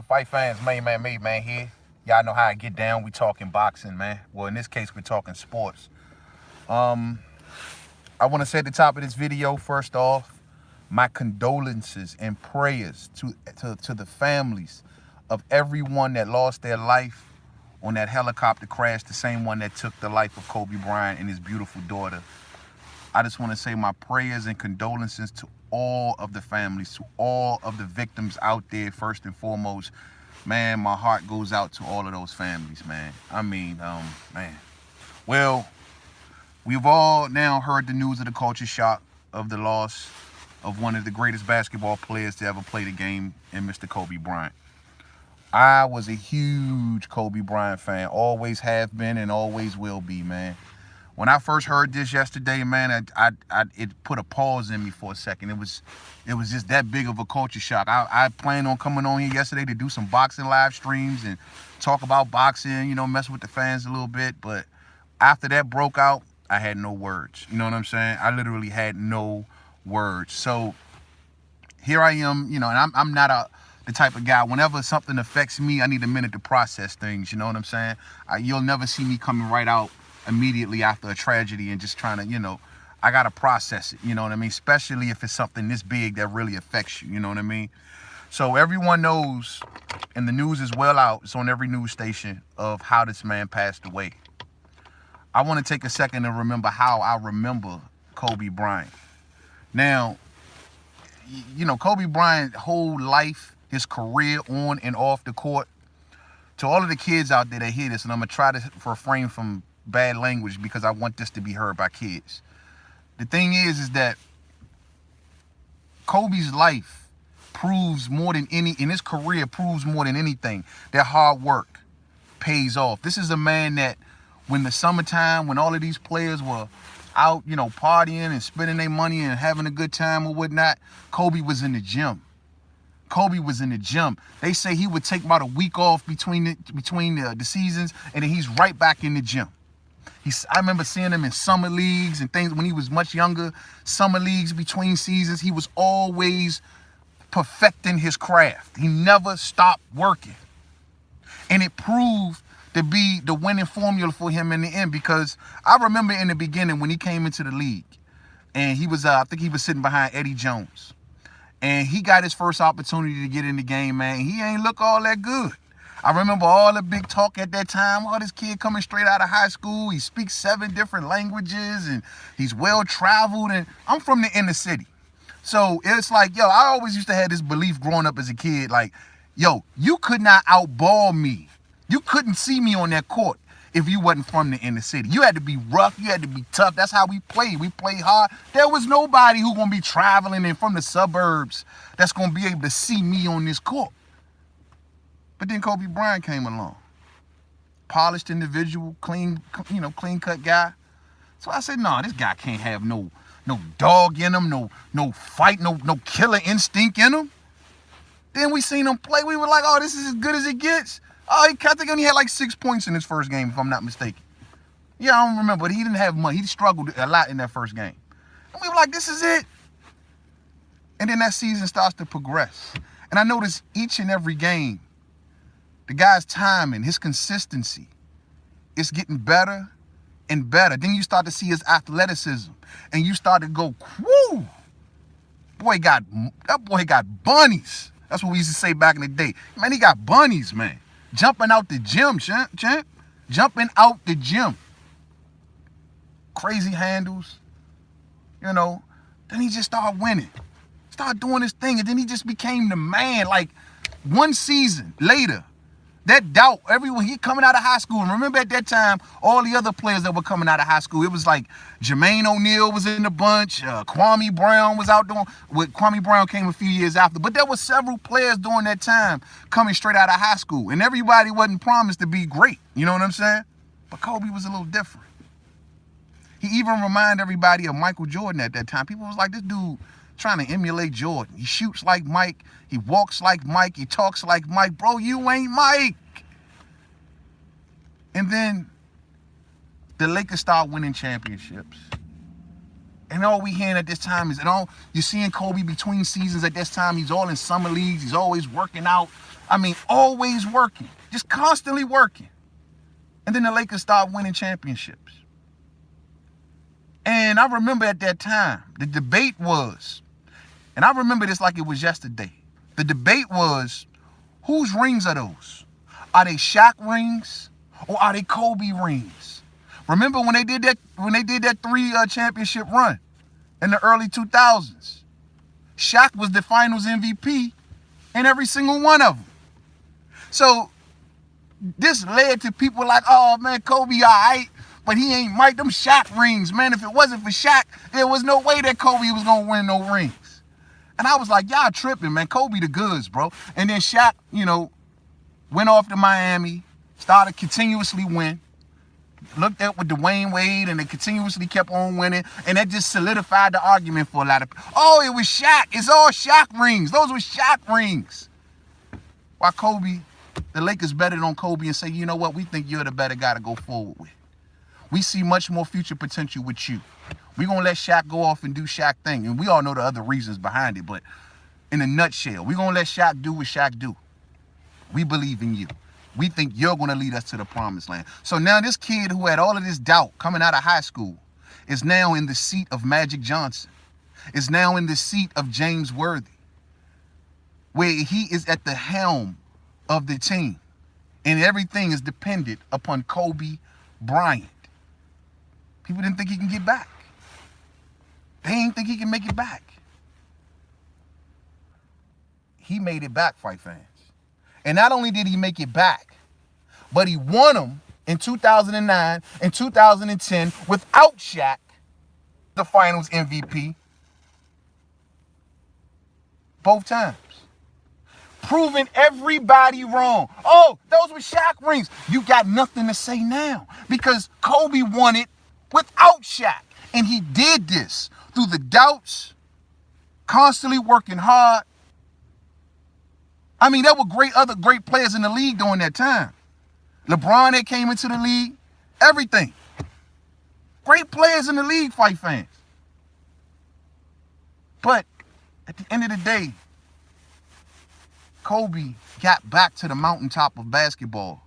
Fight fans, main man, me, man, here. Y'all know how I get down. We talking boxing, man. Well, in this case, we're talking sports. Um, I want to say at the top of this video, first off, my condolences and prayers to the families of everyone that lost their life on that helicopter crash, the same one that took the life of Kobe Bryant and his beautiful daughter. I just want to say my prayers and condolences to all of the families, to all of the victims out there, first and foremost. Man, my heart goes out to all of those families, man. Man. Well, we've all now heard the news of the culture shock of the loss of one of the greatest basketball players to ever play the game in Mr. Kobe Bryant. I was a huge Kobe Bryant fan, always have been and always will be, man. When I first heard this yesterday, man, it put a pause in me for a second. It was just that big of a culture shock. I planned on coming on here yesterday to do some boxing live streams and talk about boxing, mess with the fans a little bit. But after that broke out, I had no words. You know what I'm saying? I literally had no words. So here I am, and I'm not the type of guy, whenever something affects me, I need a minute to process things, you know what I'm saying? You'll never see me coming right out immediately after a tragedy and just trying to, I got to process it, you know what I mean? Especially if it's something this big that really affects you, you know what I mean? So everyone knows, and the news is well out, it's on every news station, of how this man passed away. I want to take a second to remember how I remember Kobe Bryant. Now, Kobe Bryant's whole life, his career on and off the court, to all of the kids out there that hear this, and I'm going to try to refrain from bad language because I want this to be heard by kids. The thing is that Kobe's life proves more than in his career proves more than anything that hard work pays off. This is a man that when the summertime, when all of these players were out, partying and spending their money and having a good time or whatnot, Kobe was in the gym. Kobe was in the gym. They say he would take about a week off between the seasons, and then he's right back in the gym. I remember seeing him in summer leagues and things when he was much younger, summer leagues between seasons. He was always perfecting his craft. He never stopped working. And it proved to be the winning formula for him in the end, because I remember in the beginning when he came into the league and he was, I think he was sitting behind Eddie Jones. And he got his first opportunity to get in the game, man. He ain't look all that good. I remember all the big talk at that time. Oh, this kid coming straight out of high school. He speaks 7 different languages and he's well-traveled. And I'm from the inner city. So it's like, I always used to have this belief growing up as a kid, like, you could not outball me. You couldn't see me on that court if you wasn't from the inner city. You had to be rough. You had to be tough. That's how we played. We played hard. There was nobody who going to be traveling in from the suburbs that's going to be able to see me on this court. But then Kobe Bryant came along. Polished individual, clean cut guy. So I said, no, this guy can't have no dog in him, no fight, no killer instinct in him. Then we seen him play. We were like, oh, this is as good as it gets. Oh, I think he only had like 6 points in his first game, if I'm not mistaken. Yeah, I don't remember, but he didn't have much. He struggled a lot in that first game. And we were like, this is it. And then that season starts to progress. And I noticed each and every game, the guy's timing, his consistency, it's getting better and better. Then you start to see his athleticism. And you start to go, whoo! That boy got bunnies. That's what we used to say back in the day. Man, he got bunnies, man. Jumping out the gym, champ. Jumping out the gym. Crazy handles. Then he just started winning. Started doing his thing. And then he just became the man. Like, one season later, that doubt, everyone, he coming out of high school. And remember at that time, all the other players that were coming out of high school, it was like Jermaine O'Neal was in the bunch. Kwame Brown was out doing, Kwame Brown came a few years after. But there were several players during that time coming straight out of high school. And everybody wasn't promised to be great. You know what I'm saying? But Kobe was a little different. He even reminded everybody of Michael Jordan at that time. People was like, this dude trying to emulate Jordan. He shoots like Mike. He walks like Mike. He talks like Mike. Bro, you ain't Mike. And then the Lakers start winning championships. And all we hearing at this time is, you're seeing Kobe between seasons at this time. He's all in summer leagues. He's always working out. I mean, always working. Just constantly working. And then the Lakers start winning championships. And I remember at that time, the debate was, and I remember this like it was yesterday. The debate was, whose rings are those? Are they Shaq rings or are they Kobe rings? Remember when they did that three championship run in the early 2000s? Shaq was the finals MVP in every single one of them. So this led to people like, oh man, Kobe all right, but he ain't Mike. Them Shaq rings, man. If it wasn't for Shaq, there was no way that Kobe was gonna win no rings. And I was like, y'all tripping, man. Kobe the goods, bro. And then Shaq, went off to Miami, started continuously win. Looked at with Dwayne Wade, and they continuously kept on winning. And that just solidified the argument for a lot of people. Oh, it was Shaq. It's all Shaq rings. Those were Shaq rings. Why Kobe, the Lakers betted on Kobe and say, you know what, we think you're the better guy to go forward with. We see much more future potential with you. We're going to let Shaq go off and do Shaq thing. And we all know the other reasons behind it. But in a nutshell, we're going to let Shaq do what Shaq do. We believe in you. We think you're going to lead us to the promised land. So now this kid who had all of this doubt coming out of high school is now in the seat of Magic Johnson. Is now in the seat of James Worthy, where he is at the helm of the team. And everything is dependent upon Kobe Bryant. People didn't think he can get back. They didn't think he can make it back. He made it back, fight fans. And not only did he make it back, but he won them in 2009 and 2010 without Shaq, the finals MVP, both times. Proving everybody wrong. Oh, those were Shaq rings. You got nothing to say now because Kobe won it without Shaq. And he did this through the doubts, constantly working hard. I mean, there were other great players in the league during that time. LeBron that came into the league, everything. Great players in the league, fight fans. But at the end of the day, Kobe got back to the mountaintop of basketball.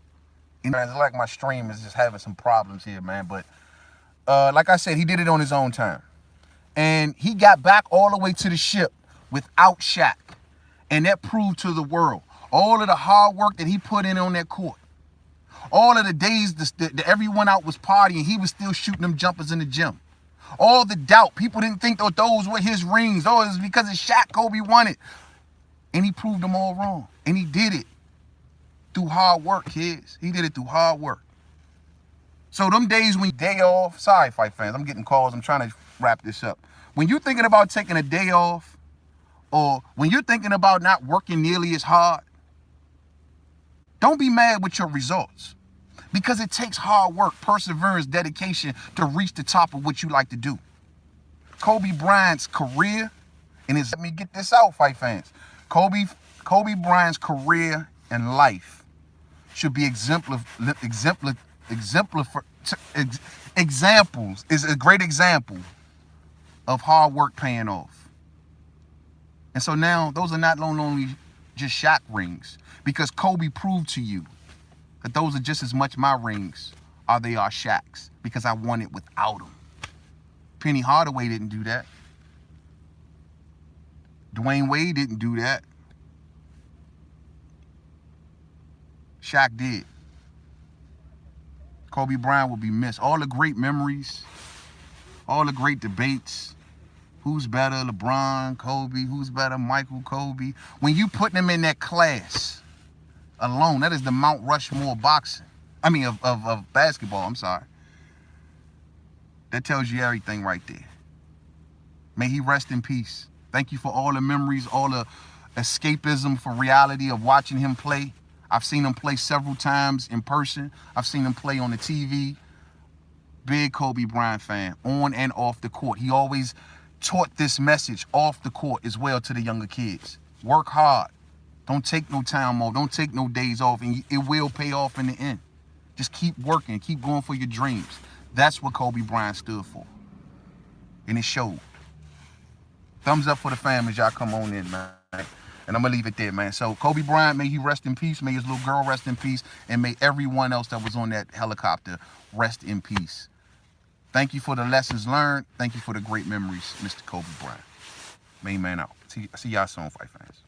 It's like my stream is just having some problems here, man. But like I said, he did it on his own time. And he got back all the way to the ship without Shaq. And that proved to the world all of the hard work that he put in on that court. All of the days that everyone out was partying, he was still shooting them jumpers in the gym. All the doubt. People didn't think that those were his rings. Oh, it was because of Shaq Kobe won it. And he proved them all wrong. And he did it through hard work, kids. He did it through hard work. So them days when day off, sorry, fight fans, I'm getting calls. I'm trying to wrap this up. When you're thinking about taking a day off, or when you're thinking about not working nearly as hard, don't be mad with your results. Because it takes hard work, perseverance, dedication to reach the top of what you like to do. Kobe Bryant's career, and let me get this out, fight fans. Kobe Bryant's career and life should be examples is a great example of hard work paying off. And so now those are not only just Shaq rings, because Kobe proved to you that those are just as much my rings as they are Shaq's, because I won it without him. Penny Hardaway didn't do that. Dwayne Wade didn't do that. Shaq did. Kobe Bryant will be missed. All the great memories, all the great debates. Who's better, LeBron, Kobe? Who's better, Michael, Kobe? When you put them in that class alone, that is the Mount Rushmore of basketball, I'm sorry. That tells you everything right there. May he rest in peace. Thank you for all the memories, all the escapism for reality of watching him play. I've seen him play several times in person. I've seen him play on the TV. Big Kobe Bryant fan, on and off the court. He always taught this message off the court as well to the younger kids. Work hard. Don't take no time off. Don't take no days off, and it will pay off in the end. Just keep working. Keep going for your dreams. That's what Kobe Bryant stood for. And it showed. Thumbs up for the fam as y'all come on in, man. And I'm going to leave it there, man. So Kobe Bryant, may he rest in peace. May his little girl rest in peace. And may everyone else that was on that helicopter rest in peace. Thank you for the lessons learned. Thank you for the great memories, Mr. Kobe Bryant. Main man out. See y'all soon, fight fans.